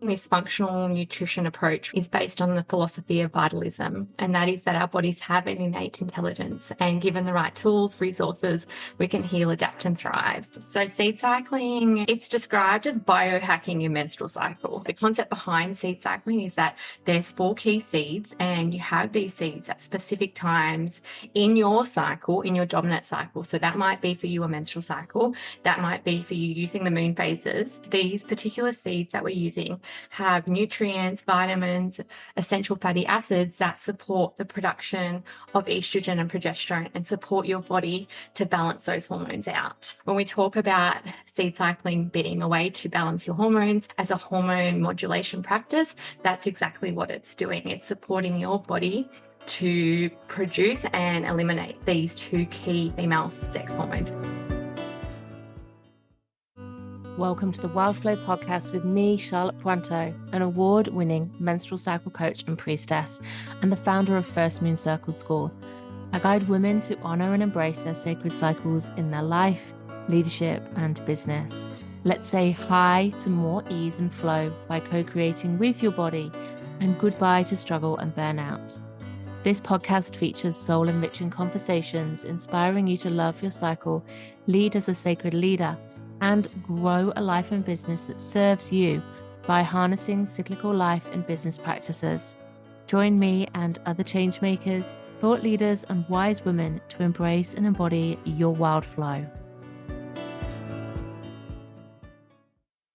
This functional nutrition approach is based on the philosophy of vitalism, and that is that our bodies have an innate intelligence, and given the right tools, resources, we can heal, adapt, and thrive. So seed cycling, it's described as biohacking your menstrual cycle. The concept behind seed cycling is that there's 4 key seeds, and you have these seeds at specific times in your cycle, in your dominant cycle. So that might be for you a menstrual cycle, that might be for you using the moon phases. These particular seeds that we're using have nutrients, vitamins, essential fatty acids that support the production of estrogen and progesterone and support your body to balance those hormones out. When we talk about seed cycling being a way to balance your hormones as a hormone modulation practice, that's exactly what it's doing. It's supporting your body to produce and eliminate these 2 key female sex hormones. Welcome to the Wildflow podcast with me, Charlotte Puanto, an award-winning menstrual cycle coach and priestess, and the founder of First Moon Circle School. I guide women to honor and embrace their sacred cycles in their life, leadership, and business. Let's say hi to more ease and flow by co-creating with your body, and goodbye to struggle and burnout. This podcast features soul-enriching conversations, inspiring you to love your cycle, lead as a sacred leader, and grow a life and business that serves you by harnessing cyclical life and business practices. Join me and other changemakers, thought leaders, and wise women to embrace and embody your wild flow.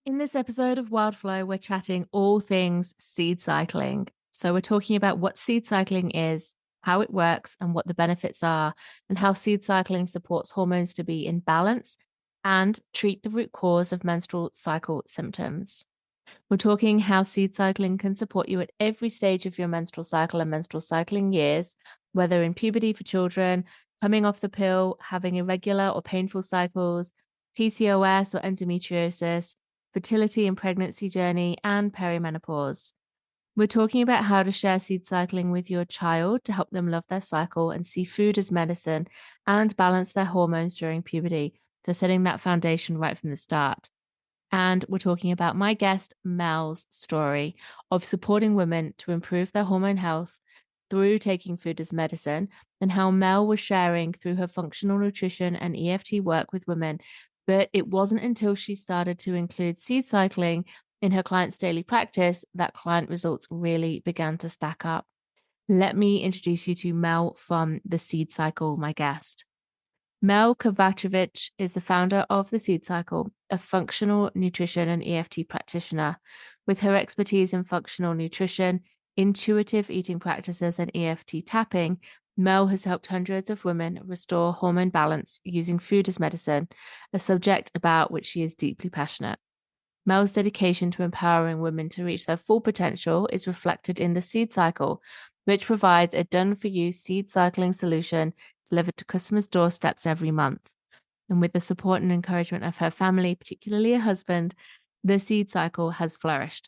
In this episode of Wild Flow, we're chatting all things seed cycling. So we're talking about what seed cycling is, how it works, and what the benefits are, and how seed cycling supports hormones to be in balance and treat the root cause of menstrual cycle symptoms. We're talking how seed cycling can support you at every stage of your menstrual cycle and menstrual cycling years, whether in puberty for children, coming off the pill, having irregular or painful cycles, PCOS or endometriosis, fertility and pregnancy journey, and peri-menopause. We're talking about how to share seed cycling with your child to help them love their cycle and see food as medicine and balance their hormones during puberty. So setting that foundation right from the start. And we're talking about my guest, Mel's story of supporting women to improve their hormone health through taking food as medicine, and how Mel was sharing through her functional nutrition and EFT work with women. But it wasn't until she started to include seed cycling in her clients' daily practice that client results really began to stack up. Let me introduce you to Mel from The Seed Cycle, my guest. Mel Kovacevic is the founder of The Seed Cycle, a functional nutrition and EFT practitioner. With her expertise in functional nutrition, intuitive eating practices, and EFT tapping, Mel has helped hundreds of women restore hormone balance using food as medicine, a subject about which she is deeply passionate. Mel's dedication to empowering women to reach their full potential is reflected in The Seed Cycle, which provides a done-for-you seed cycling solution delivered to customers' doorsteps every month. And with the support and encouragement of her family, particularly her husband, the Seed Cycle has flourished.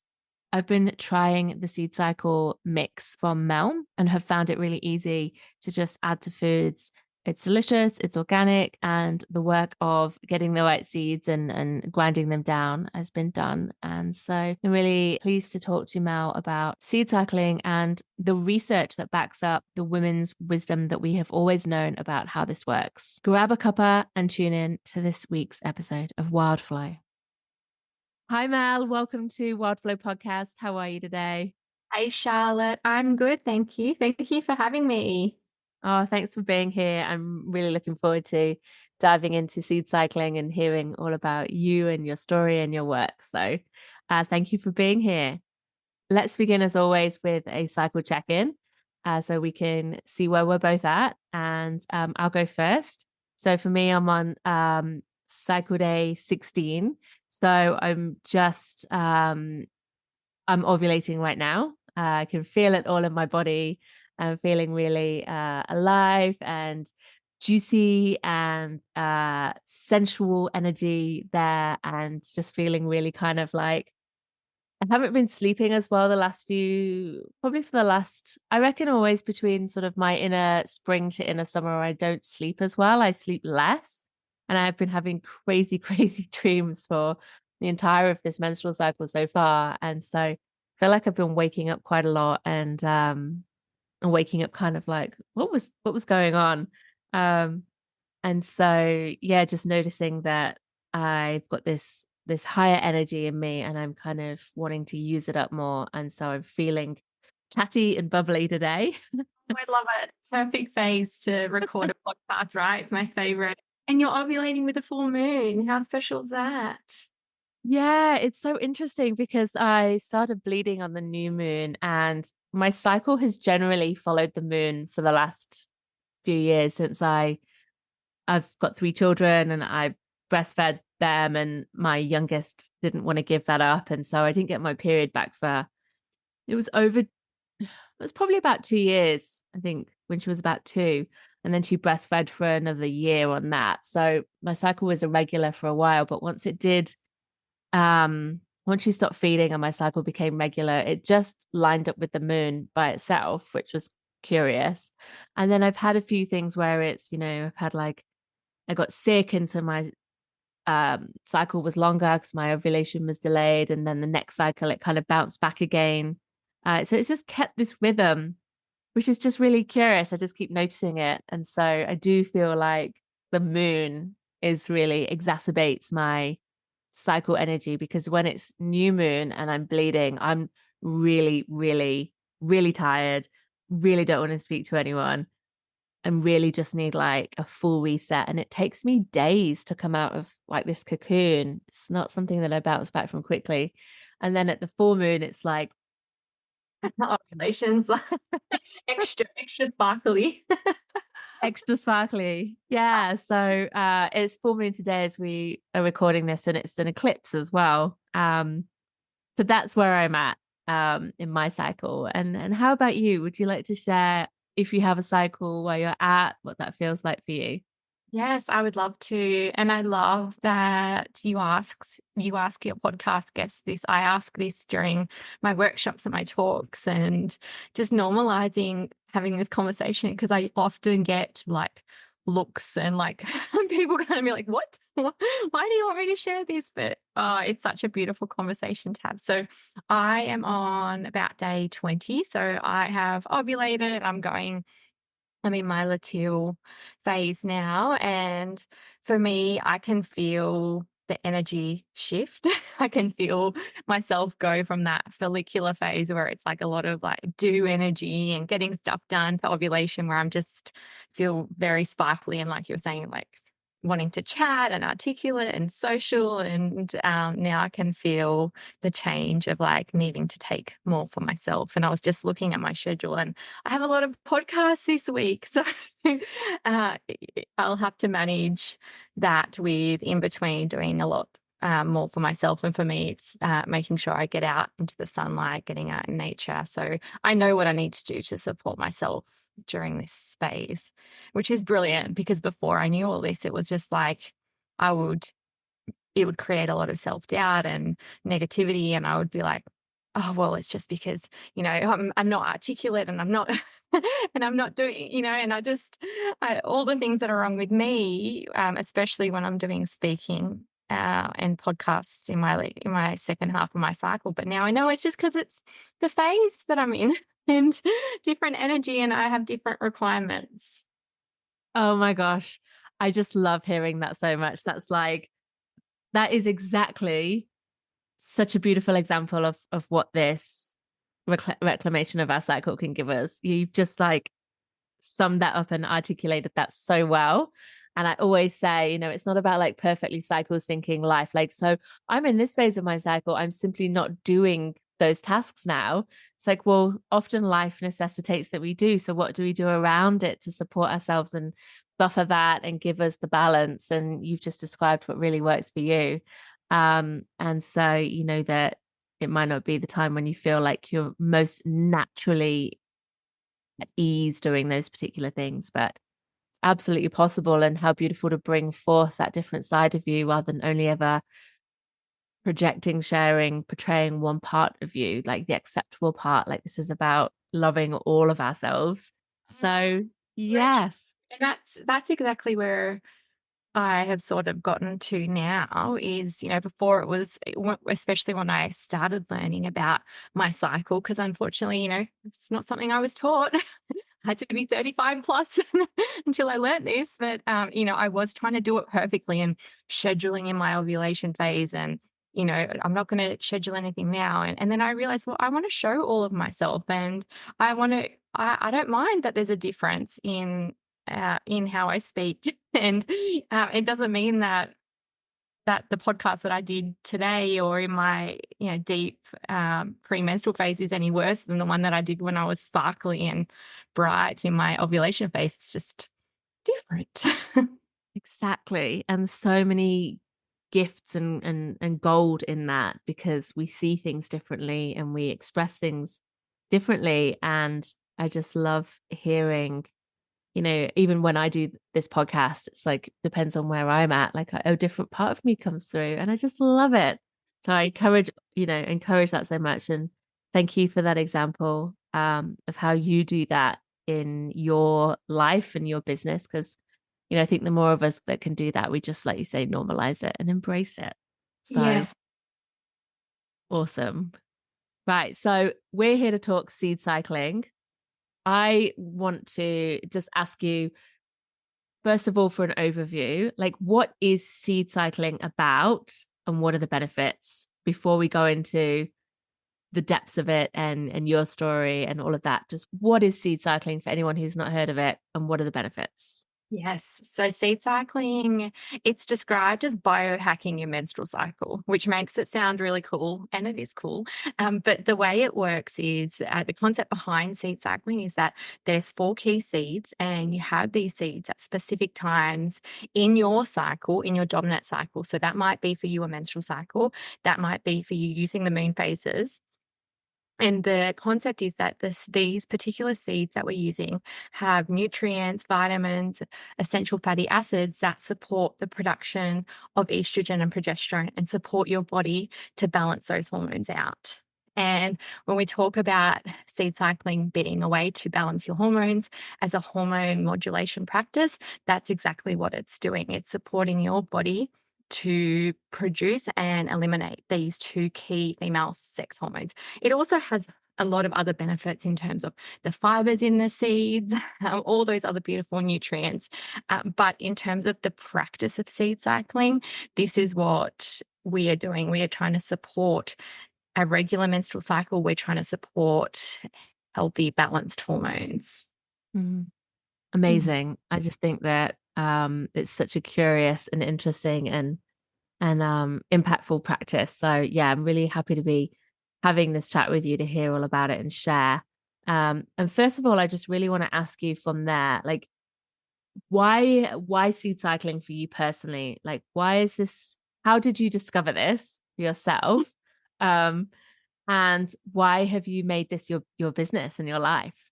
I've been trying the Seed Cycle mix from Mel and have found it really easy to just add to foods. It's delicious, it's organic, and the work of getting the right seeds and grinding them down has been done. And so I'm really pleased to talk to Mel about seed cycling and the research that backs up the women's wisdom that we have always known about how this works. Grab a cuppa and tune in to this week's episode of Wildflow. Hi, Mel. Welcome to Wildflow Podcast. How are you today? Hi, Charlotte. I'm good. Thank you. Thank you for having me. Oh, thanks for being here. I'm really looking forward to diving into seed cycling and hearing all about you and your story and your work. So thank you for being here. Let's begin, as always, with a cycle check-in so we can see where we're both at. And I'll go first. So for me, I'm on cycle day 16. So I'm just, I'm ovulating right now. I can feel it all in my body. I'm feeling really alive and juicy and sensual energy there, and just feeling really kind of like I haven't been sleeping as well probably for the last, I reckon always between sort of my inner spring to inner summer, I don't sleep as well. I sleep less, and I've been having crazy dreams for the entire of this menstrual cycle so far. And so I feel like I've been waking up quite a lot and waking up kind of like what was going on. Um and so yeah, just noticing that I've got this higher energy in me and I'm kind of wanting to use it up more. And so I'm feeling chatty and bubbly today. I love it. Perfect phase to record a podcast, right? It's my favorite. And you're ovulating with a full moon. How special is that? Yeah, it's so interesting because I started bleeding on the new moon and my cycle has generally followed the moon for the last few years since I've got 3 children and I breastfed them and my youngest didn't want to give that up. And so I didn't get my period back for it was probably about 2 years, I think, when she was about 2. And then she breastfed for another year on that. So my cycle was irregular for a while, but once she stopped feeding and my cycle became regular, it just lined up with the moon by itself, which was curious. And then I've had a few things where I've had like I got sick and so my cycle was longer because my ovulation was delayed. And then the next cycle, it kind of bounced back again. So it's just kept this rhythm, which is just really curious. I just keep noticing it. And so I do feel like the moon is really exacerbates my cycle energy because when it's new moon and I'm bleeding, I'm really, really, really tired, really don't want to speak to anyone and really just need like a full reset. And it takes me days to come out of like this cocoon. It's not something that I bounce back from quickly. And then at the full moon, it's like Ovulations, extra sparkly. extra sparkly. Yeah. So it's full moon today as we are recording this and it's an eclipse as well. So that's where I'm at in my cycle. And how about you? Would you like to share if you have a cycle where you're at, what that feels like for you? Yes, I would love to. And I love that you ask your podcast guests this. I ask this during my workshops and my talks and just normalizing having this conversation because I often get like looks and like people kind of be like, what? Why do you want me to share this? But it's such a beautiful conversation to have. So I am on about day 20. So I have ovulated. I'm in my luteal phase now. And for me, I can feel the energy shift. I can feel myself go from that follicular phase where it's like a lot of like do energy and getting stuff done to ovulation where I'm just feel very sparkly and like you're saying, like wanting to chat and articulate and social. And now I can feel the change of like needing to take more for myself. And I was just looking at my schedule and I have a lot of podcasts this week. So I'll have to manage that with in between doing a lot more for myself. And for me, it's making sure I get out into the sunlight, getting out in nature. So I know what I need to do to support myself during this phase, which is brilliant because before I knew all this, it was just like I would it would create a lot of self-doubt and negativity. And I would be like, oh, well, it's just because, I'm not articulate and I'm not, and I'm not doing, and all the things that are wrong with me, especially when I'm doing speaking and podcasts in my second half of my cycle. But now I know it's just because it's the phase that I'm in and different energy and I have different requirements. Oh my gosh. I just love hearing that so much. That is exactly such a beautiful example of what this reclamation of our cycle can give us. You've just like summed that up and articulated that so well. And I always say, it's not about like perfectly cycle syncing life. Like, so I'm in this phase of my cycle. I'm simply not doing those tasks now. It's like, well, often life necessitates that we do. So what do we do around it to support ourselves and buffer that and give us the balance? And you've just described what really works for you. And so, that it might not be the time when you feel like you're most naturally at ease doing those particular things, but absolutely possible. And how beautiful to bring forth that different side of you rather than only ever projecting, sharing, portraying one part of you, like the acceptable part. Like this is about loving all of ourselves. So, yes. And that's exactly where I have sort of gotten to now is, before it was, especially when I started learning about my cycle, because unfortunately, it's not something I was taught. I had to be 35 plus until I learnt this. But, I was trying to do it perfectly and scheduling in my ovulation phase. And, I'm not going to schedule anything now. And then I realized, well, I want to show all of myself. And I don't mind that there's a difference in how I speak. And it doesn't mean that the podcast that I did today or in my deep premenstrual phase is any worse than the one that I did when I was sparkly and bright in my ovulation phase. It's just different. Exactly. And so many gifts and gold in that, because we see things differently and we express things differently. And I just love hearing, even when I do this podcast, it's like depends on where I'm at, like a different part of me comes through and I just love it. So I encourage that so much. And thank you for that example of how you do that in your life and your business. Because I think the more of us that can do that, we just, like you say, normalize it and embrace it. So Yes. awesome. Right. So we're here to talk seed cycling. I want to just ask you, first of all, for an overview, like what is seed cycling about and what are the benefits before we go into the depths of it and your story and all of that? Just what is seed cycling for anyone who's not heard of it and what are the benefits? Yes. So seed cycling, it's described as biohacking your menstrual cycle, which makes it sound really cool. And it is cool. But the way it works is the concept behind seed cycling is that there's 4 key seeds, and you have these seeds at specific times in your cycle, in your dominant cycle. So that might be for you a menstrual cycle, that might be for you using the moon phases. And the concept is that these particular seeds that we're using have nutrients, vitamins, essential fatty acids that support the production of estrogen and progesterone and support your body to balance those hormones out. And when we talk about seed cycling being a way to balance your hormones as a hormone modulation practice, that's exactly what it's doing. It's supporting your body to produce and eliminate these 2 key female sex hormones. It also has a lot of other benefits in terms of the fibers in the seeds, all those other beautiful nutrients. But in terms of the practice of seed cycling, this is what we are doing. We are trying to support a regular menstrual cycle. We're trying to support healthy, balanced hormones. Mhm. Mm. Amazing. I just think that it's such a curious and interesting and impactful practice. So yeah, I'm really happy to be having this chat with you to hear all about it and share. And first of all, I just really want to ask you from there, like why seed cycling for you personally? Like why is this, how did you discover this for yourself? Um, and why have you made this your business and your life?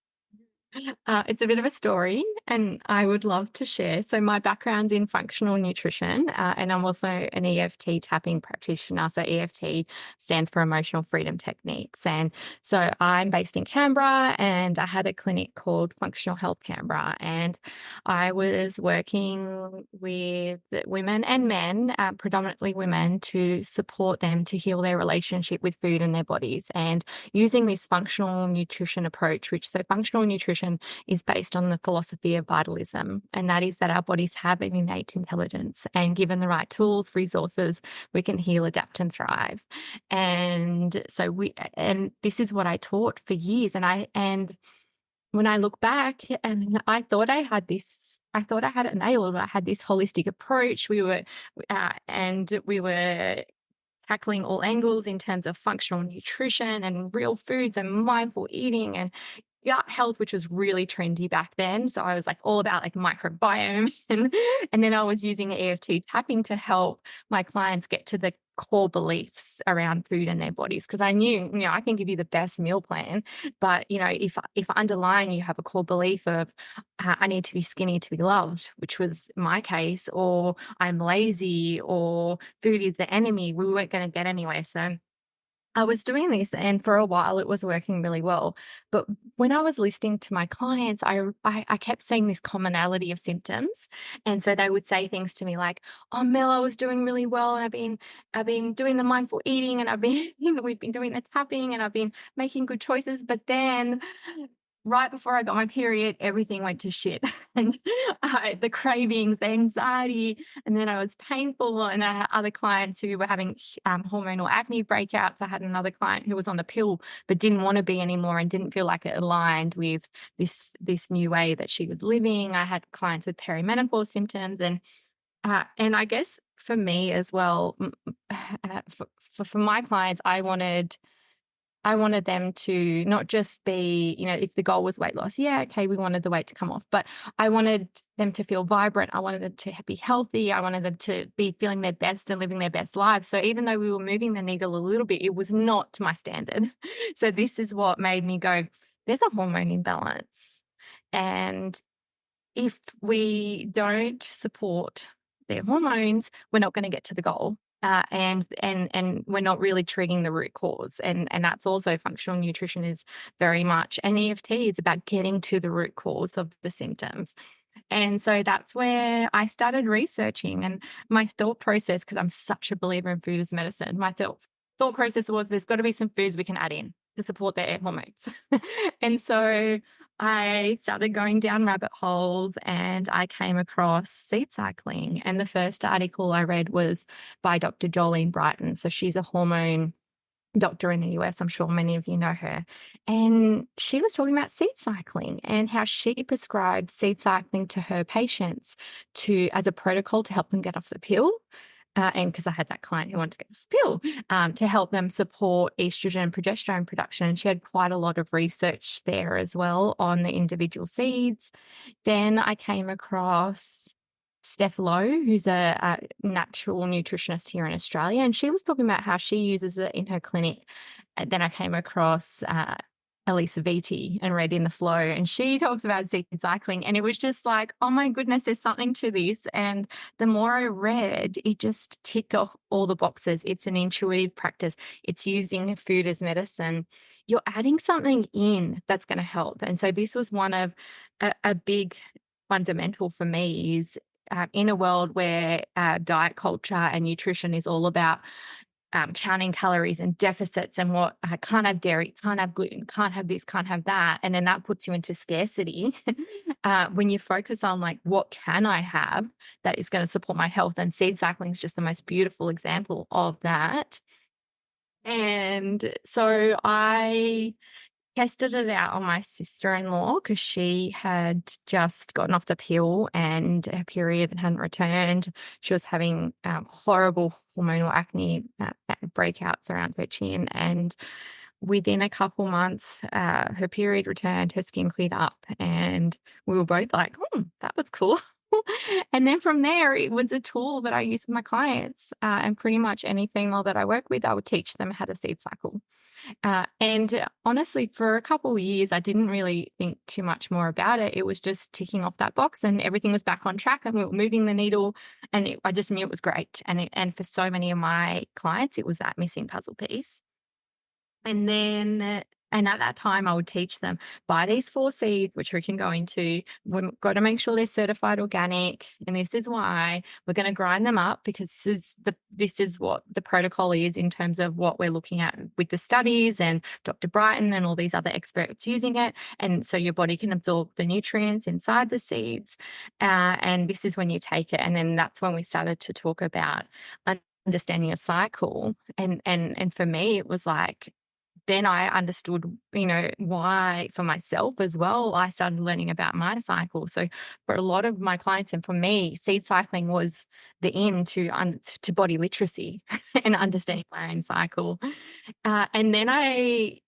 It's a bit of a story, and I would love to share. So, my background's in functional nutrition, and I'm also an EFT tapping practitioner. So, EFT stands for Emotional Freedom Techniques. And so, I'm based in Canberra, and I had a clinic called Functional Health Canberra. And I was working with women and men, predominantly women, to support them to heal their relationship with food and their bodies. And using this functional nutrition approach, functional nutrition is based on the philosophy of vitalism, and that is that our bodies have an innate intelligence, and given the right tools, resources, we can heal, adapt, and thrive. And this is what I taught for years. And when I look back, and I thought I had it nailed. I had this holistic approach. We were tackling all angles in terms of functional nutrition and real foods and mindful eating and gut health, which was really trendy back then. So I was like all about like microbiome and then I was using EFT tapping to help my clients get to the core beliefs around food and their bodies. Because I knew, I can give you the best meal plan, but if underlying you have a core belief of I need to be skinny to be loved, which was my case, or I'm lazy, or food is the enemy, we weren't going to get anywhere. So I was doing this, and for a while it was working really well. But when I was listening to my clients, I kept seeing this commonality of symptoms. And so they would say things to me like, "Oh, Mel, I was doing really well, and I've been doing the mindful eating, and I've been we've been doing the tapping, and I've been making good choices. But then right before I got my period, everything went to shit. And the cravings, the anxiety, and then I was painful. And I had other clients who were having hormonal acne breakouts. I had another client who was on the pill but didn't want to be anymore and didn't feel like it aligned with this new way that she was living. I had clients with peri-menopause symptoms, and I guess for me as well, for my clients, I wanted them to not just be, if the goal was weight loss, yeah, okay, we wanted the weight to come off, but I wanted them to feel vibrant. I wanted them to be healthy. I wanted them to be feeling their best and living their best lives. So even though we were moving the needle a little bit, it was not to my standard. So this is what made me go, there's a hormone imbalance. And if we don't support their hormones, we're not going to get to the goal. And we're not really treating the root cause. And that's also functional nutrition is very much, and EFT is about getting to the root cause of the symptoms. And so that's where I started researching, and my thought process, because I'm such a believer in food as medicine, my thought process was there's got to be some foods we can add in to support their hormones. And so I started going down rabbit holes, and I came across seed cycling. And the first article I read was by Dr. Jolene Brighton. So she's a hormone doctor in the US. I'm sure many of you know her. And she was talking about seed cycling and how she prescribed seed cycling to her patients as a protocol to help them get off the pill. And because I had that client who wanted to get off the pill, to help them support estrogen and progesterone production. And she had quite a lot of research there as well on the individual seeds. Then I came across Steph Lowe, who's a natural nutritionist here in Australia, and she was talking about how she uses it in her clinic. And then I came across Elisa Vitti and read In the Flow, and she talks about seed cycling, and it was just like, oh my goodness, there's something to this. And the more I read, it just ticked off all the boxes. It's an intuitive practice. It's using food as medicine. You're adding something in that's going to help. And so this was one of a big fundamental for me is in a world where diet culture and nutrition is all about counting calories and deficits and what can't have dairy, can't have gluten, can't have this, can't have that. And then that puts you into scarcity. When you focus on like, what can I have that is going to support my health? And seed cycling is just the most beautiful example of that. And so I tested it out on my sister-in-law because she had just gotten off the pill and her period hadn't returned. She was having horrible hormonal acne breakouts around her chin. And within a couple months, her period returned, her skin cleared up, and we were both like, that was cool. And then from there, it was a tool that I use with my clients. And pretty much any female that I work with, I would teach them how to seed cycle. And honestly, for a couple of years, I didn't really think too much more about it. It was just ticking off that box, and everything was back on track, and we were moving the needle, and I just knew it was great. And for so many of my clients, it was that missing puzzle piece. And then, and at that time, I would teach them buy these 4 seeds, which we can go into. We've got to make sure they're certified organic, and this is why we're going to grind them up, because this is what the protocol is in terms of what we're looking at with the studies and Dr. Brighton and all these other experts using it. And so your body can absorb the nutrients inside the seeds. And this is when you take it. And then that's when we started to talk about understanding your cycle. And for me, it was like, then I understood, why for myself as well, I started learning about my cycle. So for a lot of my clients and for me, seed cycling was the in to body literacy and understanding my own cycle. And then I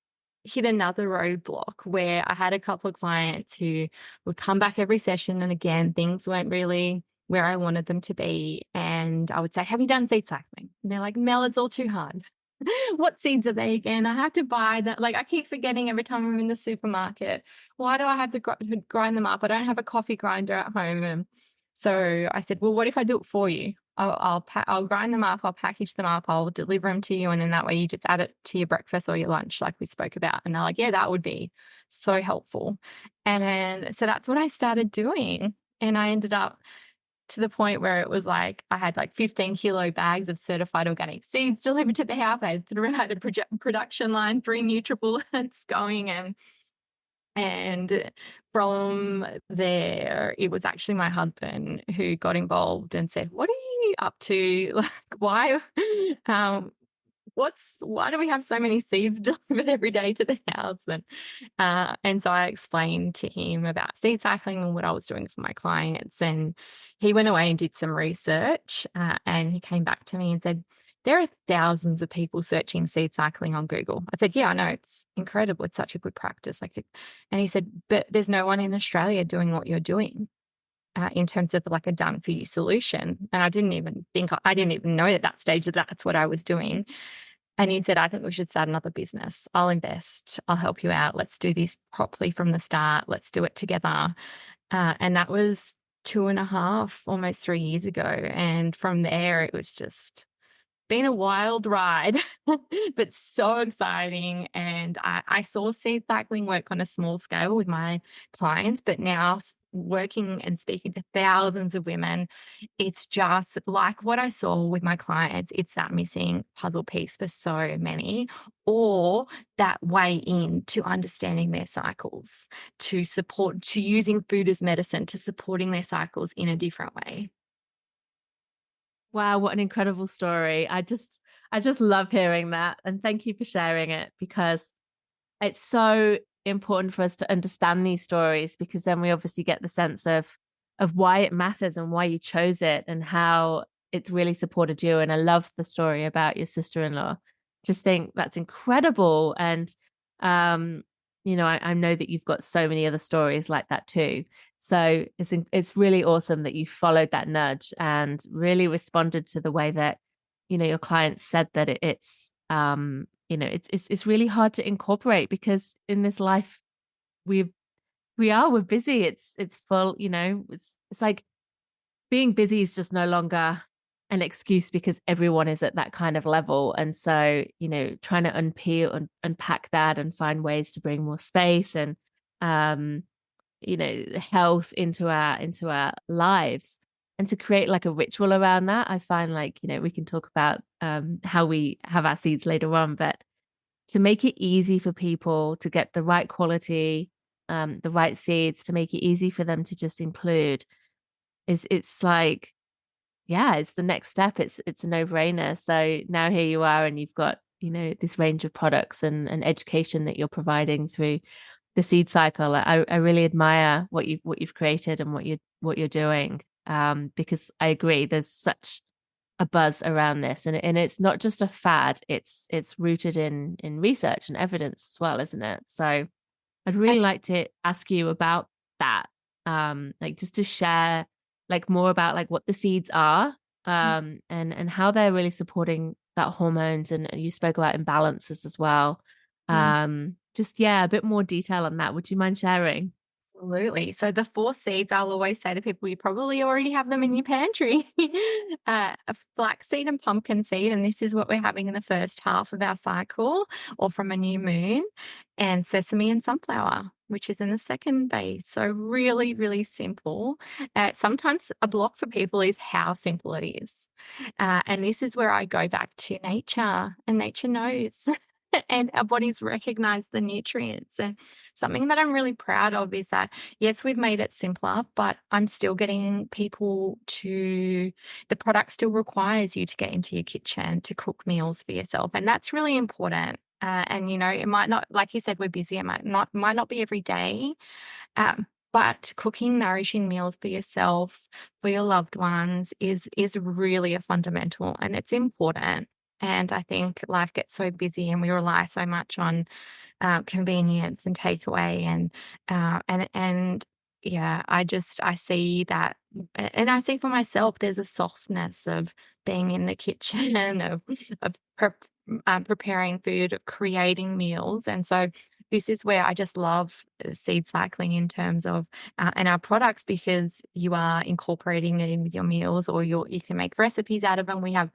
hit another roadblock where I had a couple of clients who would come back every session. And again, things weren't really where I wanted them to be. And I would say, have you done seed cycling? And they're like, Mel, it's all too hard. What seeds are they again? I have to buy that. Like, I keep forgetting every time I'm in the supermarket. Why do I have to grind them up? I don't have a coffee grinder at home. And so I said, well, what if I do it for you? I'll grind them up, I'll package them up, I'll deliver them to you, and then that way you just add it to your breakfast or your lunch like we spoke about. And they're like, "Yeah, that would be so helpful." And so that's what I started doing. And I ended up to the point where it was like I had like 15-kilo bags of certified organic seeds delivered to the house. I had a production line, 3 NutriBullets going, and from there, it was actually my husband who got involved and said, "What are you up to? Like, why, um, why do we have so many seeds delivered every day to the house?" And so I explained to him about seed cycling and what I was doing for my clients. And he went away and did some research, and he came back to me and said, "There are thousands of people searching seed cycling on Google." I said, "Yeah, I know. It's incredible. It's such a good practice." And he said, "But there's no one in Australia doing what you're doing." In terms of like a done for you solution. And I didn't even know at that stage that that's what I was doing. And he said, "I think we should start another business. I'll invest. I'll help you out. Let's do this properly from the start. Let's do it together." And that was 2.5, almost 3 years ago. And from there, it was just been a wild ride, but so exciting. And I saw seed cycling work on a small scale with my clients, but now working and speaking to thousands of women, it's just like what I saw with my clients. It's that missing puzzle piece for so many, or that way in to understanding their cycles, to using food as medicine, to supporting their cycles in a different way. Wow, what an incredible story. I just love hearing that. And thank you for sharing it, because it's so important for us to understand these stories, because then we obviously get the sense of why it matters and why you chose it and how it's really supported you. And I love the story about your sister-in-law. Just think that's incredible. And um, I know that you've got so many other stories like that too. So it's really awesome that you followed that nudge and really responded to the way that your clients said that it's really hard to incorporate, because in this life we we're busy. It's full, it's like being busy is just no longer an excuse, because everyone is at that kind of level. And so, trying to unpeel and unpack that and find ways to bring more space and um health into our lives, and to create like a ritual around that. I find, like, we can talk about how we have our seeds later on, but to make it easy for people to get the right quality, the right seeds, to make it easy for them to just include, it's like, yeah, it's the next step. It's a no-brainer. So now here you are, and you've got, this range of products and education that you're providing through the seed cycle. I really admire what you've created and what you're doing. Because I agree, there's such a buzz around this, and it's not just a fad. It's rooted in research and evidence as well, isn't it? So I'd really like to ask you about that. Like, just to share like more about like what the seeds are, and how they're really supporting that hormones, and you spoke about imbalances as well. Yeah. Just, yeah, a bit more detail on that. Would you mind sharing? Absolutely. So the 4 seeds, I'll always say to people, you probably already have them in your pantry. A flaxseed and pumpkin seed, and this is what we're having in the first half of our cycle or from a new moon, and sesame and sunflower, which is in the second phase. So really, really simple. Sometimes a block for people is how simple it is. And this is where I go back to nature, and nature knows. And our bodies recognize the nutrients. And something that I'm really proud of is that, yes, we've made it simpler, but I'm still getting people the product still requires you to get into your kitchen to cook meals for yourself. And that's really important. And, it might not, like you said, we're busy. It might not be every day. But cooking nourishing meals for yourself, for your loved ones is really a fundamental, and it's important. And I think life gets so busy and we rely so much on convenience and takeaway, and yeah, I see that, and I see for myself there's a softness of being in the kitchen, of preparing food, of creating meals. And so this is where I just love seed cycling in terms of and our products, because you are incorporating it in with your meals, or you can make recipes out of them. We have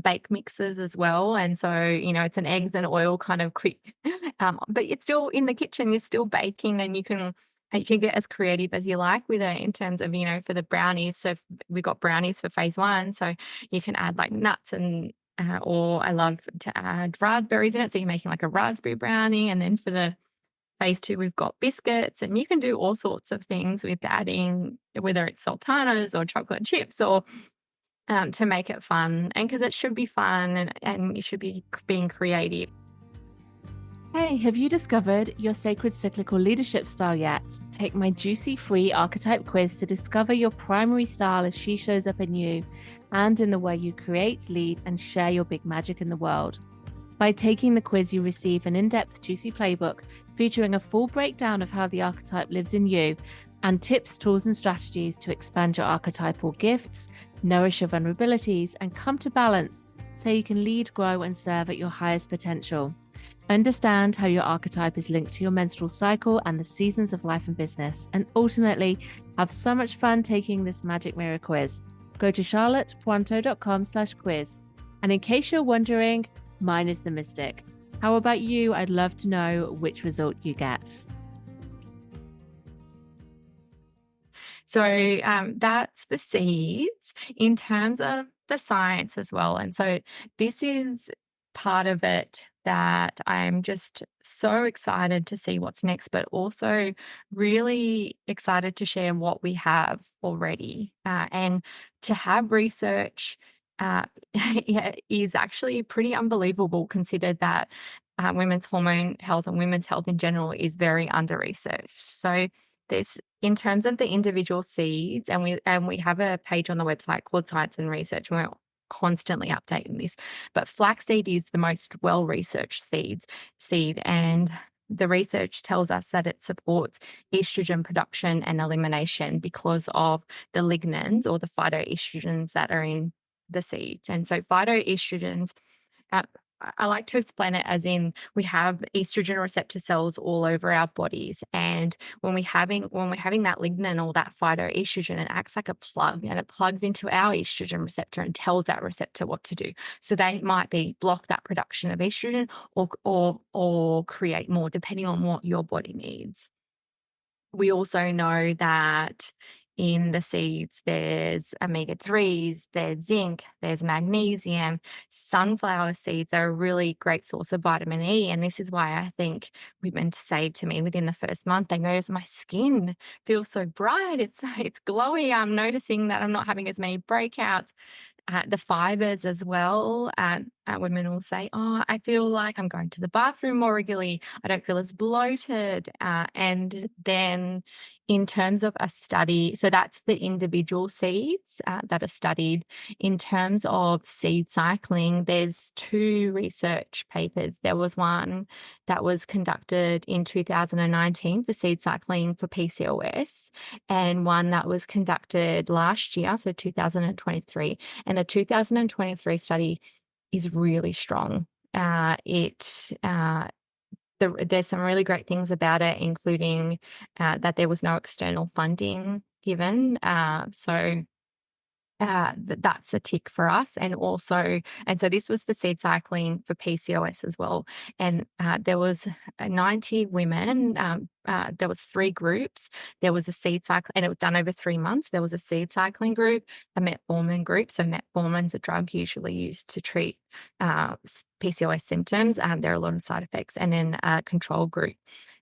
bake mixes as well, and so it's an eggs and oil kind of quick, but it's still in the kitchen. You're still baking, and you can get as creative as you like with it in terms of, for the brownies. So we got brownies for phase 1. So you can add like nuts or I love to add raspberries in it. So you're making like a raspberry brownie. And then for the phase 2, we've got biscuits, and you can do all sorts of things with adding, whether it's sultanas or chocolate chips or to make it fun. And because it should be fun and you should be being creative. Hey, have you discovered your sacred cyclical leadership style yet? Take my juicy free archetype quiz to discover your primary style as she shows up in you and in the way you create, lead, and share your big magic in the world. By taking the quiz, you receive an in-depth, juicy playbook featuring a full breakdown of how the archetype lives in you and tips, tools, and strategies to expand your archetypal gifts, nourish your vulnerabilities, and come to balance so you can lead, grow, and serve at your highest potential. Understand how your archetype is linked to your menstrual cycle and the seasons of life and business, and ultimately have so much fun taking this magic mirror quiz. Go to charlottepuanto.com/quiz. And in case you're wondering, mine is the mystic. How about you? I'd love to know which result you get. So that's the seeds in terms of the science as well. And so this is part of it that I'm just so excited to see what's next, but also really excited to share what we have already. And to have research is actually pretty unbelievable, considered that women's hormone health and women's health in general is very under-researched. So there's, in terms of the individual seeds, and we have a page on the website called Science and Research, and we're constantly updating this. But flaxseed is the most well-researched seed, and the research tells us that it supports estrogen production and elimination because of the lignans or the phytoestrogens that are in the seeds. And so phytoestrogens, I like to explain it as in we have estrogen receptor cells all over our bodies, and when we're having that lignin or that phytoestrogen, it acts like a plug, and it plugs into our estrogen receptor and tells that receptor what to do. So they might be block that production of estrogen or create more, depending on what your body needs. We also know that in the seeds, there's omega-3s, there's zinc, there's magnesium. Sunflower seeds are a really great source of vitamin E. And this is why I think women say to me within the first month, they notice my skin feels so bright. It's glowy. I'm noticing that I'm not having as many breakouts. The fibers as well. Women will say, "Oh, I feel like I'm going to the bathroom more regularly. I don't feel as bloated." And then, in terms of a study, so that's the individual seeds that are studied. In terms of seed cycling, there's 2 research papers. There was one that was conducted in 2019 for seed cycling for PCOS, and one that was conducted last year, so 2023. And the 2023 study is really strong. There's some really great things about it, including that there was no external funding given. That's a tick for us. And so this was for seed cycling for PCOS as well. And there was 90 women. There was 3 groups. There was a seed cycle, and it was done over 3 months. There was a seed cycling group, a metformin group. So metformin's a drug usually used to treat PCOS symptoms. There are a lot of side effects. And then a control group.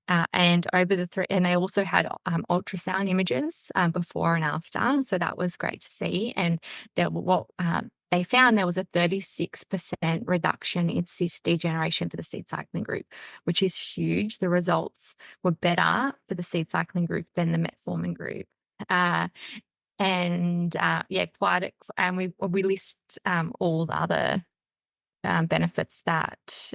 And over the 3, and they also had ultrasound images before and after. So that was great to see. And they found there was a 36% reduction in cyst degeneration for the seed cycling group, which is huge. The results were better for the seed cycling group than the metformin group. And we list all the other benefits that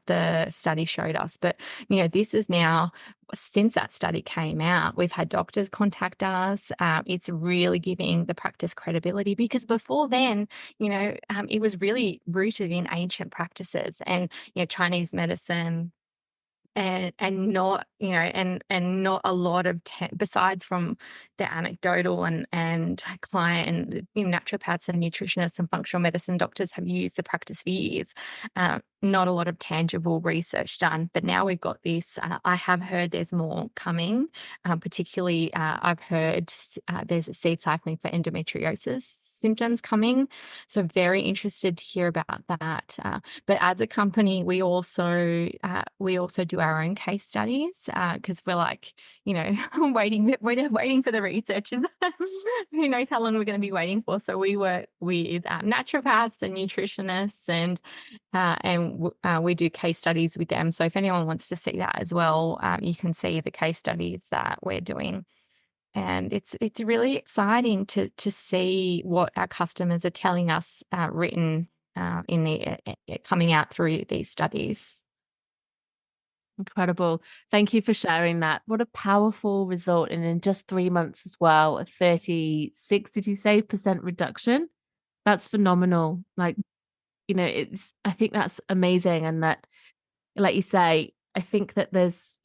the study showed us. But this is now, since that study came out, we've had doctors contact us. It's really giving the practice credibility, because before then, it was really rooted in ancient practices and Chinese medicine and not, and not a lot of besides from the anecdotal and client and naturopaths and nutritionists and functional medicine doctors have used the practice for years. Not a lot of tangible research done, but now we've got this. I have heard there's more coming. Particularly, I've heard there's a seed cycling for endometriosis symptoms coming. So very interested to hear about that. But as a company, we also do our own case studies because we're like, we're waiting for the research, and who knows how long we're going to be waiting for. So we work with naturopaths and nutritionists, and we do case studies with them. So if anyone wants to see that as well, you can see the case studies that we're doing. And it's really exciting to see what our customers are telling us written in the coming out through these studies. Incredible. Thank you for sharing that. What a powerful result. And in just 3 months as well, a 36, did you say, percent reduction? That's phenomenal. Like, I think that's amazing. And that, like you say, I think that there's,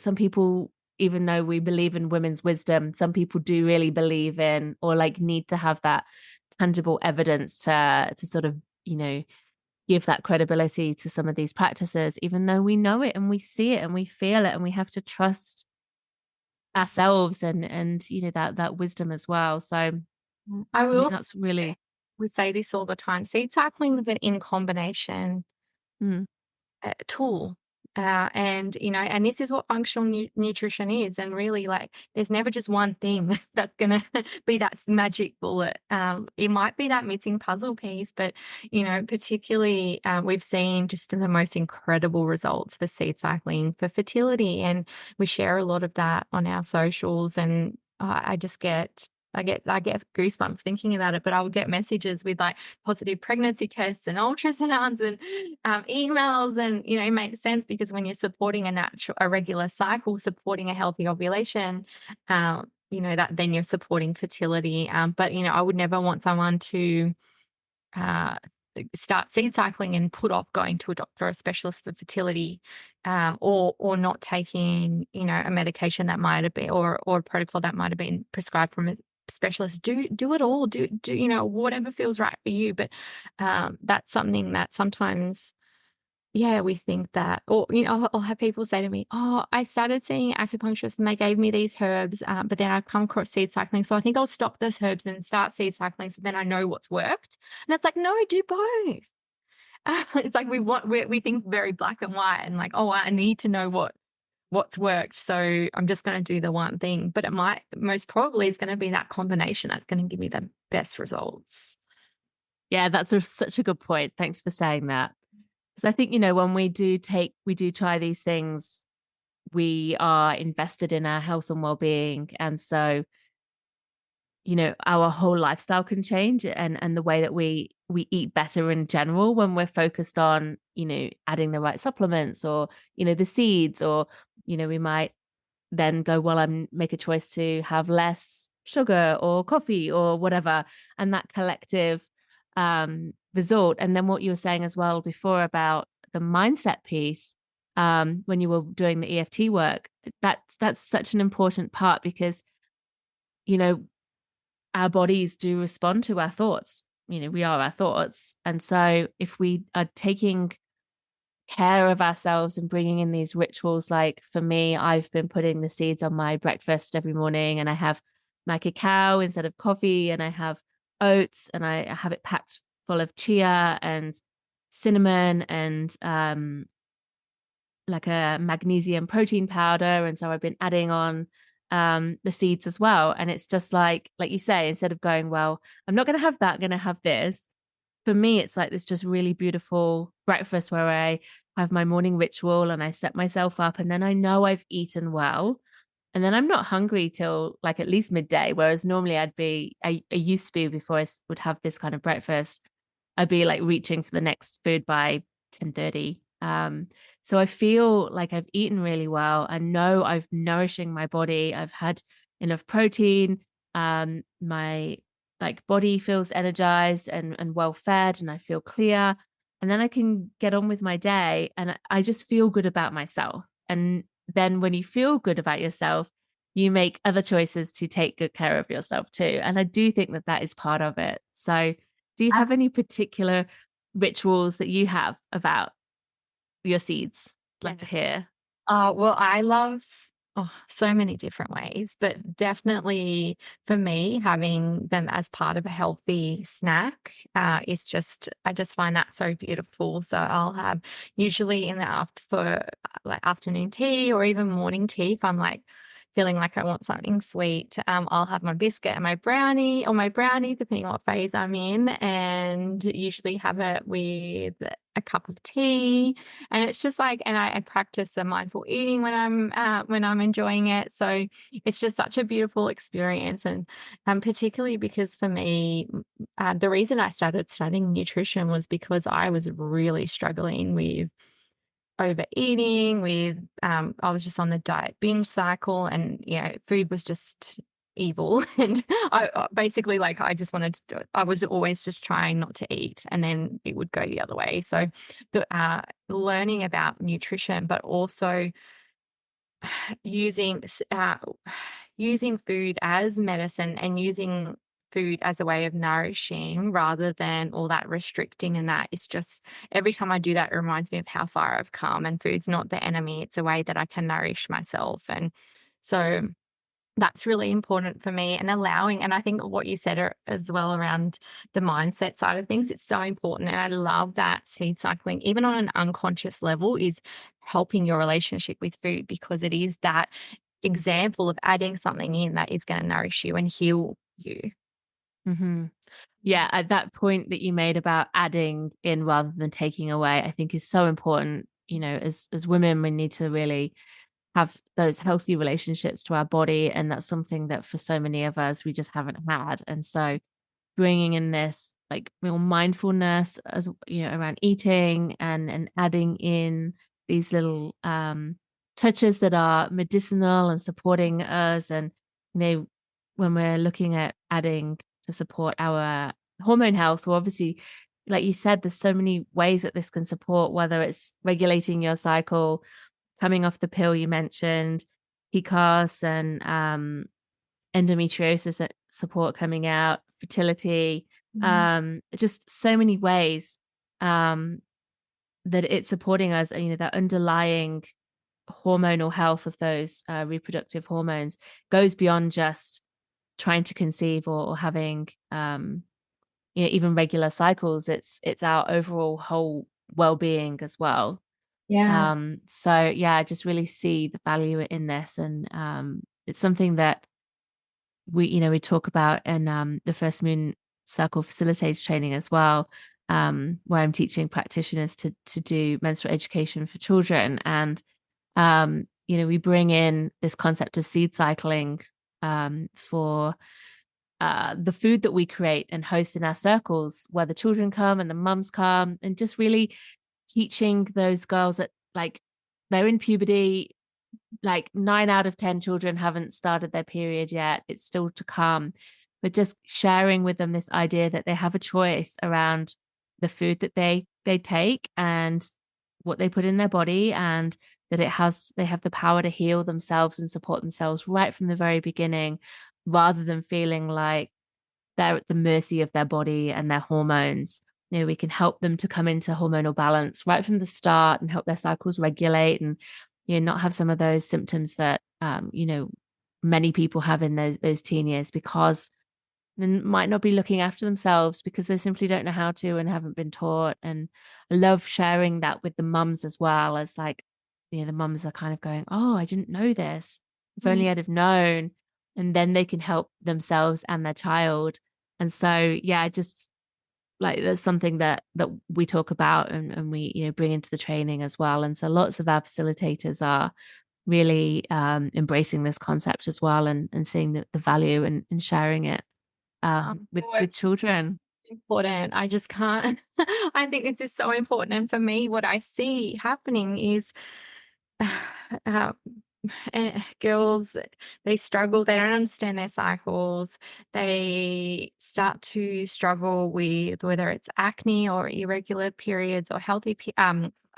some people, even though we believe in women's wisdom, some people do really believe in, or like need to have that tangible evidence to sort of, give that credibility to some of these practices, even though we know it and we see it and we feel it, and we have to trust ourselves and that wisdom as well. So I I think will. that's really We say this all the time. Seed cycling is an in combination mm, tool. And this is what functional nutrition is. And really, like, there's never just one thing that's going to be that magic bullet. It might be that missing puzzle piece, but, particularly we've seen just the most incredible results for seed cycling for fertility. And we share a lot of that on our socials. And I get goosebumps thinking about it, but I will get messages with like positive pregnancy tests and ultrasounds and emails, and it makes sense because when you're supporting a regular cycle, supporting a healthy ovulation, that then you're supporting fertility. But I would never want someone to uh, start seed cycling and put off going to a doctor or a specialist for fertility, or not taking a medication that might have been, or a protocol that might have been prescribed from a specialist. Do it all. Do whatever feels right for you. But that's something that sometimes, yeah, we think that, or I'll have people say to me, "Oh, I started seeing acupuncturists and they gave me these herbs, but then I've come across seed cycling, so I think I'll stop those herbs and start seed cycling, so then I know what's worked." And it's like, no, do both. It's like we think very black and white, and like, oh, I need to know what's worked, so I'm just going to do the one thing. But most probably it's going to be that combination that's going to give me the best results. yeah, that's such a good point. Thanks for saying that. Because I think, when we do try these things, we are invested in our health and well-being. And so, our whole lifestyle can change, and the way that we eat better in general when we're focused on, adding the right supplements, or, the seeds, or, we might then go, well, I'm make a choice to have less sugar or coffee or whatever. And that collective result. And then what you were saying as well before about the mindset piece, when you were doing the EFT work, that's such an important part, because, our bodies do respond to our thoughts. We are our thoughts. And so if we are taking care of ourselves and bringing in these rituals, like for me, I've been putting the seeds on my breakfast every morning, and I have my cacao instead of coffee, and I have oats, and I have it packed full of chia and cinnamon and like a magnesium protein powder. And so I've been adding on the seeds as well. And it's just like you say, instead of going, well, I'm not going to have that, I'm going to have this. For me, it's like this just really beautiful breakfast where I have my morning ritual and I set myself up, and then I know I've eaten well. And then I'm not hungry till like at least midday. Whereas normally I used to be, before I would have this kind of breakfast, I'd be like reaching for the next food by 10:30. So I feel like I've eaten really well. I know I've nourishing my body. I've had enough protein. My like body feels energized and well fed, and I feel clear. And then I can get on with my day, and I just feel good about myself. And then when you feel good about yourself, you make other choices to take good care of yourself too. And I do think that that is part of it. So do you have any particular rituals that you have about your seeds? I'd love to hear. Well, I love so many different ways, but definitely for me, having them as part of a healthy snack is I just find that so beautiful. So I'll have usually in the like afternoon tea or even morning tea if I'm like feeling like I want something sweet. I'll have my biscuit and my brownie, depending on what phase I'm in, and usually have it with a cup of tea. And it's just like, and I practice the mindful eating when I'm enjoying it. So it's just such a beautiful experience, and particularly because for me, the reason I started studying nutrition was because I was really struggling with overeating, I was just on the diet binge cycle, and food was just evil. And basically, like, I just wanted to do it. I was always just trying not to eat, and then it would go the other way. So the learning about nutrition, but also using using food as medicine and using food as a way of nourishing rather than all that restricting, and that is just every time I do that, it reminds me of how far I've come, and food's not the enemy. It's a way that I can nourish myself. And so that's really important for me, and allowing, and I think what you said as well around the mindset side of things, it's so important. And I love that seed cycling, even on an unconscious level, is helping your relationship with food, because it is that example of adding something in that is going to nourish you and heal you. Mm-hmm. Yeah, at that point that you made about adding in rather than taking away, I think is so important. As women, we need to really have those healthy relationships to our body, and that's something that for so many of us we just haven't had. And so bringing in this like real mindfulness as around eating, and adding in these little touches that are medicinal and supporting us. And when we're looking at adding to support our hormone health, well, obviously, like you said, there's so many ways that this can support, whether it's regulating your cycle, coming off the pill you mentioned, PCOS and endometriosis support coming out, fertility, just so many ways that it's supporting us. And that underlying hormonal health of those reproductive hormones goes beyond just trying to conceive, or having even regular cycles. It's our overall whole well-being as well. Yeah. So yeah, I just really see the value in this. And it's something that we talk about in the First Moon Circle facilitates training as well, where I'm teaching practitioners to do menstrual education for children. And we bring in this concept of seed cycling for the food that we create and host in our circles, where the children come and the mums come, and just really teaching those girls that, like, they're in puberty, like 9 out of 10 children haven't started their period yet. It's still to come. But just sharing with them this idea that they have a choice around the food that they take and what they put in their body, and that they have the power to heal themselves and support themselves right from the very beginning, rather than feeling like they're at the mercy of their body and their hormones. We can help them to come into hormonal balance right from the start and help their cycles regulate, and not have some of those symptoms that many people have in those teen years, because they might not be looking after themselves because they simply don't know how to and haven't been taught. And I love sharing that with the mums as well, as like, the mums are kind of going, oh, I didn't know this. If only I'd have known. And then they can help themselves and their child. And so, yeah, just like that's something that we talk about, and we bring into the training as well. And so lots of our facilitators are really embracing this concept as well, and seeing the value and sharing it with children. Important. I just can't. I think it's just so important. And for me, what I see happening is uh, girls, they struggle. They don't understand their cycles. They start to struggle with whether it's acne or irregular periods or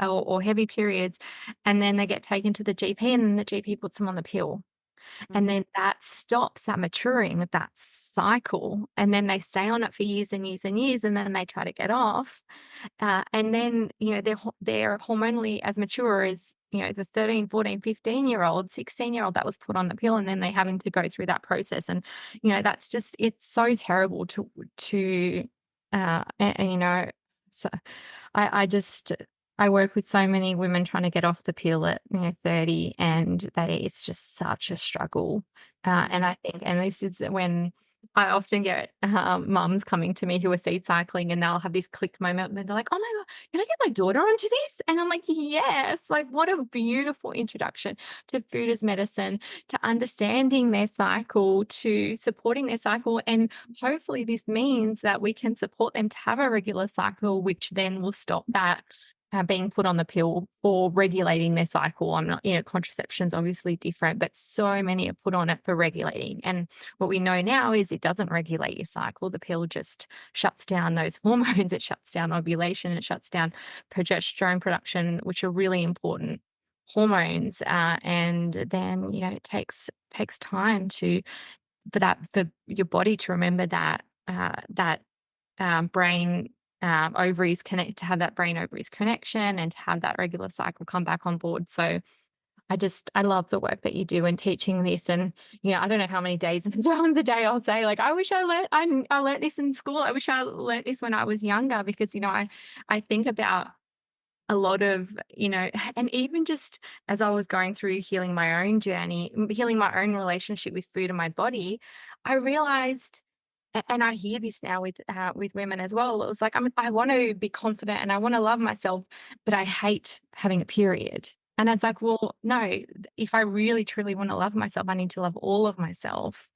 or heavy periods, and then they get taken to the GP, and then the GP puts them on the pill. And then that stops that maturing of that cycle. And then they stay on it for years and years and years, and then they try to get off. And then, they're hormonally as mature as, the 13, 14, 15-year-old, 16-year-old that was put on the pill, and then they're having to go through that process. And, that's just, it's so terrible so I work with so many women trying to get off the pill at 30, and it's just such a struggle. And I think, and this is when I often get mums coming to me who are seed cycling, and they'll have this click moment, and they're like, "Oh my God, can I get my daughter onto this?" And I'm like, "Yes!" Like, what a beautiful introduction to food as medicine, to understanding their cycle, to supporting their cycle, and hopefully this means that we can support them to have a regular cycle, which then will stop that being put on the pill or regulating their cycle. I'm not, contraception's obviously different, but so many are put on it for regulating. And what we know now is it doesn't regulate your cycle. The pill just shuts down those hormones. It shuts down ovulation. It shuts down progesterone production, which are really important hormones. And then, it takes time for your body to remember that brain ovaries connect, to have that brain ovaries connection, and to have that regular cycle come back on board. So I love the work that you do in teaching this. And, I don't know how many days and times a day I'll say, like, I wish I learned this in school. I wish I learned this when I was younger, because, I think about a lot of, and even just as I was going through healing my own journey, healing my own relationship with food and my body, I realized, and I hear this now with women as well. It was like, I want to be confident and I want to love myself, but I hate having a period. And it's like, well, no, if I really truly want to love myself, I need to love all of myself.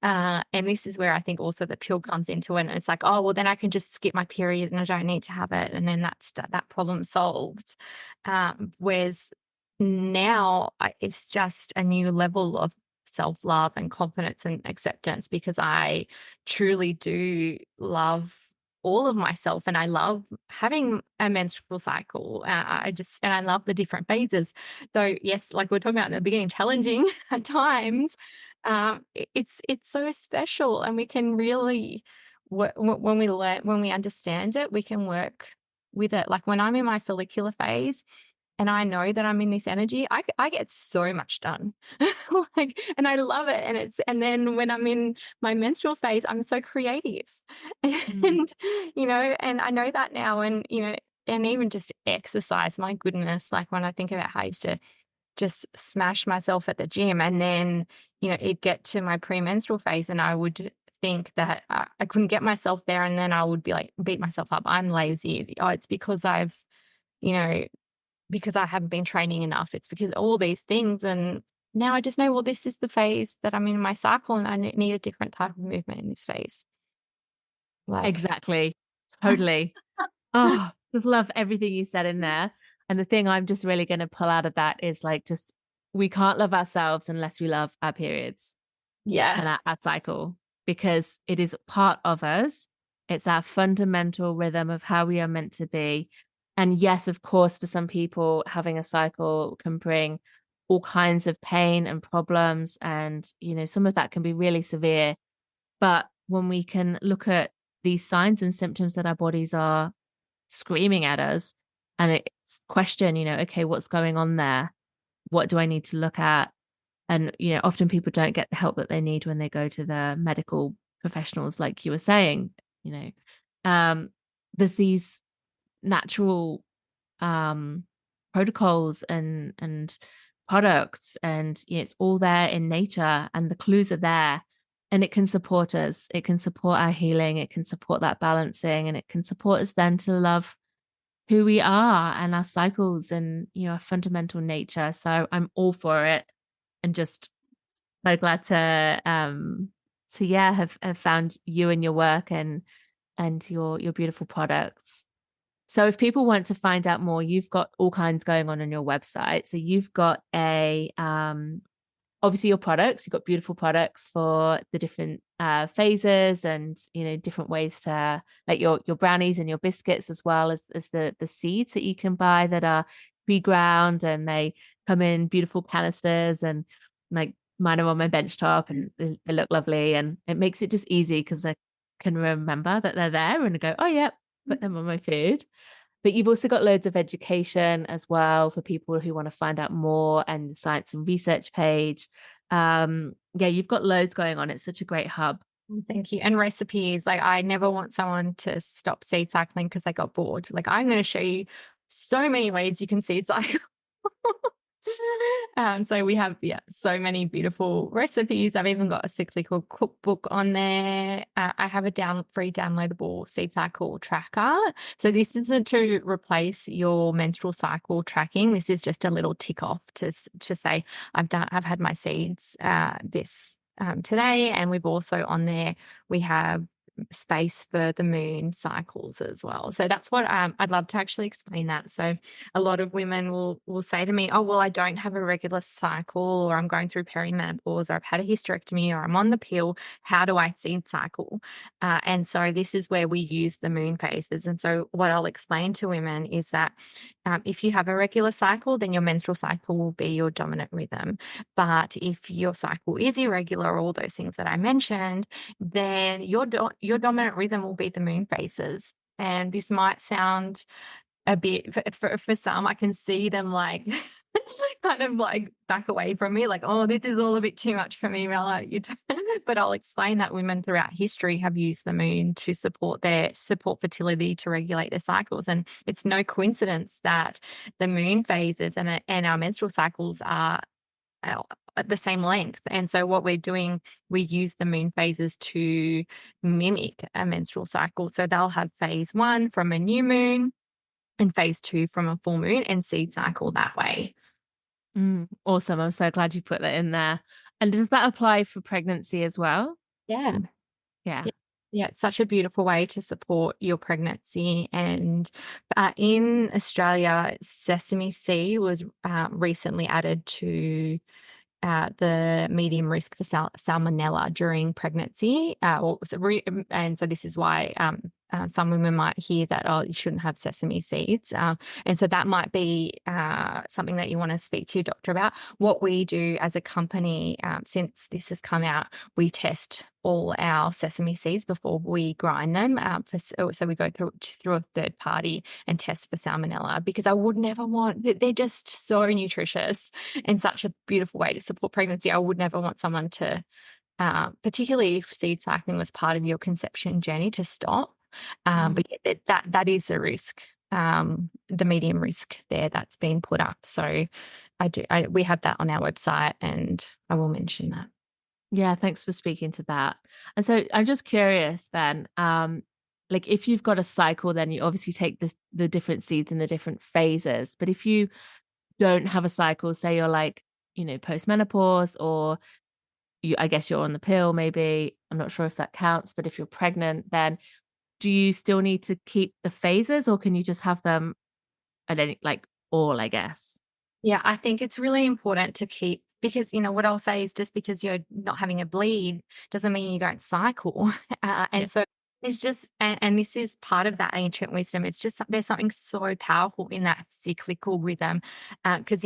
And this is where I think also the pill comes into it. And it's like, oh, well, then I can just skip my period and I don't need to have it. And then that's that problem solved. Whereas now it's just a new level of self-love and confidence and acceptance, because I truly do love all of myself, and I love having a menstrual cycle. And I love the different phases. Though, yes, like we are talking about in the beginning, challenging at times, it's so special, and we can really, when we understand it, we can work with it. Like when I'm in my follicular phase, and I know that I'm in this energy, I get so much done. And I love it. And then when I'm in my menstrual phase, I'm so creative. And, and I know that now. And, and even just exercise, my goodness, like when I think about how I used to just smash myself at the gym, and then, it'd get to my premenstrual phase, and I would think that I couldn't get myself there. And then I would be like, beat myself up. I'm lazy. Oh, it's because you know, because I haven't been training enough. It's because all these things. And now I just know, well, this is the phase that I'm in my cycle, and I need a different type of movement in this phase. Exactly. Totally. Oh, just love everything you said in there. And the thing I'm just really going to pull out of that is like, just, we can't love ourselves unless we love our periods and our cycle, because it is part of us. It's our fundamental rhythm of how we are meant to be. And yes, of course, for some people, having a cycle can bring all kinds of pain and problems. And, some of that can be really severe. But when we can look at these signs and symptoms that our bodies are screaming at us, and it's question, okay, what's going on there? What do I need to look at? And, often people don't get the help that they need when they go to the medical professionals, like you were saying, there's these natural protocols and products, and it's all there in nature, and the clues are there, and it can support us. It can support our healing. It can support that balancing, and it can support us then to love who we are and our cycles and, our fundamental nature. So I'm all for it, and just so glad to have found you and your work and your beautiful products. So if people want to find out more, you've got all kinds going on your website. So you've got a obviously your products, you've got beautiful products for the different phases, and different ways to, like your brownies and your biscuits, as well as the seeds that you can buy that are pre-ground, and they come in beautiful canisters, and like mine are on my bench top, and they look lovely, and it makes it just easy because I can remember that they're there and go, oh yeah, put them on my food. But you've also got loads of education as well for people who want to find out more, and the science and research page. Yeah, you've got loads going on. It's such a great hub. Thank you. And recipes. Like, I never want someone to stop seed cycling because they got bored. Like, I'm going to show you so many ways you can seed cycle. So we have, so many beautiful recipes. I've even got a cyclical cookbook on there. I have a free downloadable seed cycle tracker. So this isn't to replace your menstrual cycle tracking. This is just a little tick off to say I've had my seeds this today. And we've also on there, we have space for the moon cycles as well. So that's what I'd love to actually explain that. So a lot of women will say to me, oh, well, I don't have a regular cycle, or I'm going through peri-menopause, or I've had a hysterectomy, or I'm on the pill. How do I seed cycle? And so this is where we use the moon phases. And so what I'll explain to women is that if you have a regular cycle, then your menstrual cycle will be your dominant rhythm. But if your cycle is irregular, all those things that I mentioned, then your dominant rhythm will be the moon phases. And this might sound a bit, for some, I can see them like kind of like back away from me, like, oh, this is all a bit too much for me. But I'll explain that women throughout history have used the moon to support fertility, to regulate their cycles. And it's no coincidence that the moon phases and our menstrual cycles are at the same length. And so what we're doing, we use the moon phases to mimic a menstrual cycle. So they'll have phase 1 from a new moon and phase 2 from a full moon, and seed cycle that way. Awesome. I'm so glad you put that in there. And does that apply for pregnancy as well? Yeah. Yeah. Yeah, it's such a beautiful way to support your pregnancy. And in Australia, sesame seed was recently added to the medium risk for salmonella during pregnancy. And so this is why some women might hear that, oh, you shouldn't have sesame seeds. And so that might be something that you want to speak to your doctor about. What we do as a company, since this has come out, we test all our sesame seeds before we grind them. So we go through a third party and test for salmonella, because I would never they're just so nutritious and such a beautiful way to support pregnancy. I would never want someone to, particularly if seed cycling was part of your conception journey, to stop. But that is the risk, the medium risk there that's been put up. So we have that on our website, and I will mention that. Yeah, thanks for speaking to that. And so I'm just curious then, like if you've got a cycle, then you obviously take the different seeds in the different phases. But if you don't have a cycle, say you're like, post-menopause, or I guess you're on the pill, maybe, I'm not sure if that counts, but if you're pregnant, then do you still need to keep the phases, or can you just have them at any, like all, I guess? Yeah, I think it's really important to keep, because, what I'll say is, just because you're not having a bleed doesn't mean you don't cycle. And so it's just, and this is part of that ancient wisdom. It's just, there's something so powerful in that cyclical rhythm. Because,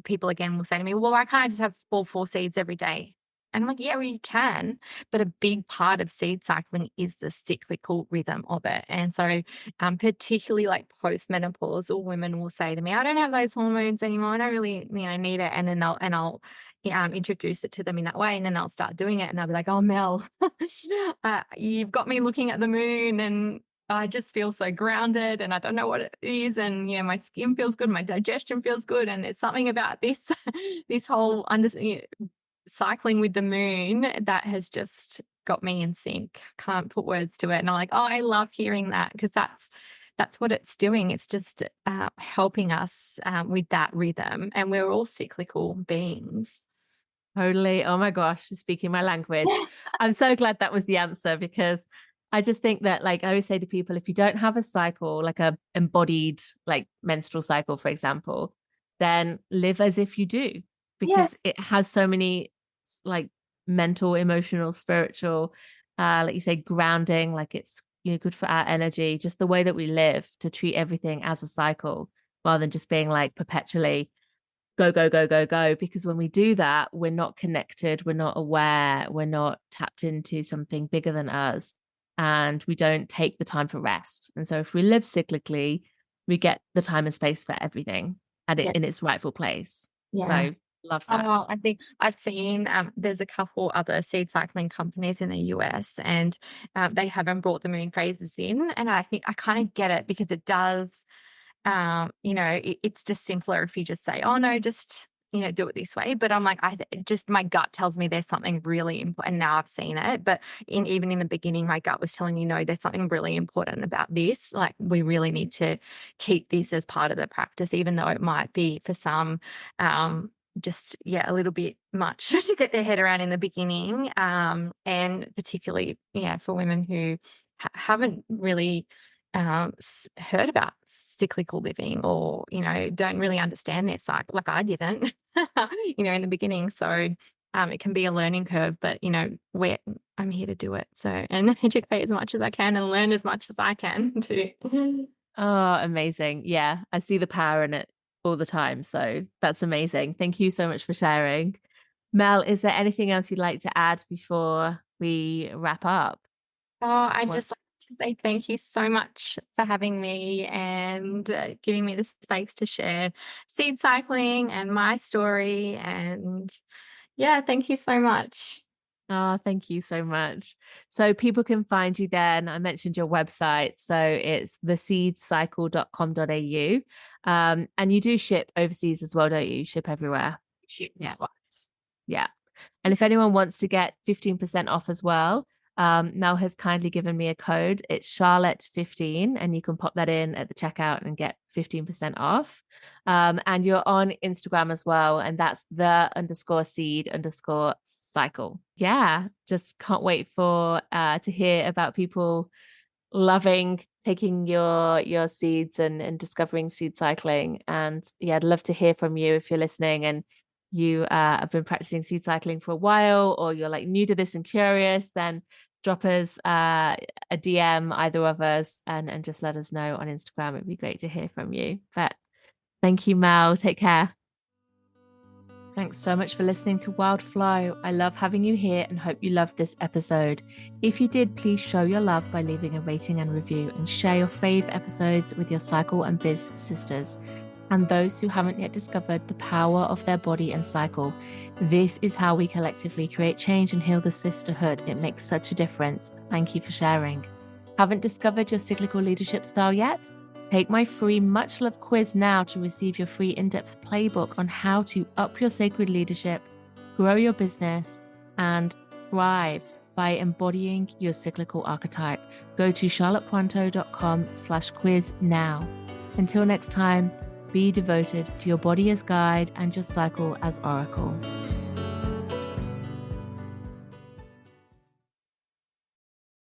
people again will say to me, well, why can't I just have all 4 seeds every day? And I'm like, yeah, well, you can, but a big part of seed cycling is the cyclical rhythm of it. And so particularly like post-menopausal women will say to me, I don't have those hormones anymore. I don't really, need it. And then I'll introduce it to them in that way. And then they'll start doing it, and they'll be like, oh, Mel, you've got me looking at the moon, and I just feel so grounded, and I don't know what it is. And, my skin feels good. My digestion feels good. And it's something about this, this whole cycling with the moon that has just got me in sync. Can't put words to it. And I'm like, oh, I love hearing that, because that's what it's doing. It's just helping us with that rhythm. And we're all cyclical beings. Totally. Oh my gosh, you're speaking my language. I'm so glad that was the answer, because I just think that, like I always say to people, if you don't have a cycle, like a embodied like menstrual cycle, for example, then live as if you do, because Yes. it has so many like mental, emotional, spiritual, like you say, grounding, like it's, you know, good for our energy, just the way that we live, to treat everything as a cycle rather than just being like perpetually go, go, go, go, go. Because when we do that, we're not connected, we're not aware, we're not tapped into something bigger than us, and we don't take the time for rest. And so if we live cyclically, we get the time and space for everything at it Yeah. in its rightful place. Yeah. So love that. Oh, I think I've seen there's a couple other seed cycling companies in the US, and they haven't brought the moon phases in. And I think I kind of get it, because it does, it's just simpler if you just say, oh no, just, do it this way. But I'm like, just my gut tells me there's something really important. And now I've seen it. But even in the beginning, my gut was telling me, no, there's something really important about this. Like, we really need to keep this as part of the practice, even though it might be for some, a little bit much to get their head around in the beginning. And particularly, for women who haven't really heard about cyclical living, or don't really understand their cycle, like I didn't in the beginning. So it can be a learning curve, but I'm here to do it, so, and educate as much as I can and learn as much as I can too. Oh, amazing. Yeah, I see the power in it all the time, so that's amazing. Thank you so much for sharing. Mel, is there anything else you'd like to add before we wrap up? I'd just like to say thank you so much for having me, and giving me the space to share seed cycling and my story. And yeah, thank you so much. Oh, thank you so much. So people can find you then. I mentioned your website. So it's theseedcycle.com.au. And you do ship overseas as well, don't you? You ship everywhere. Yeah. Yeah. And if anyone wants to get 15% off as well, Mel has kindly given me a code. It's Charlotte15, and you can pop that in at the checkout and get 15% off. And you're on Instagram as well, and that's the_seed_cycle. Yeah, just can't wait for to hear about people loving taking your seeds and discovering seed cycling. And yeah, I'd love to hear from you if you're listening and you have been practicing seed cycling for a while, or you're like new to this and curious, then drop us a DM, either of us, and just let us know on Instagram. It'd be great to hear from you. But thank you, Mel. Take care. Thanks so much for listening to Wild Flow. I love having you here and hope you loved this episode. If you did, please show your love by leaving a rating and review, and share your fave episodes with your cycle and biz sisters and those who haven't yet discovered the power of their body and cycle. This is how we collectively create change and heal the sisterhood. It makes such a difference. Thank you for sharing. Haven't discovered your cyclical leadership style yet? Take my free much loved quiz now to receive your free in-depth playbook on how to up your sacred leadership, grow your business, and thrive by embodying your cyclical archetype. Go to charlottepointeau.com/quiz now. Until next time, be devoted to your body as guide and your cycle as oracle.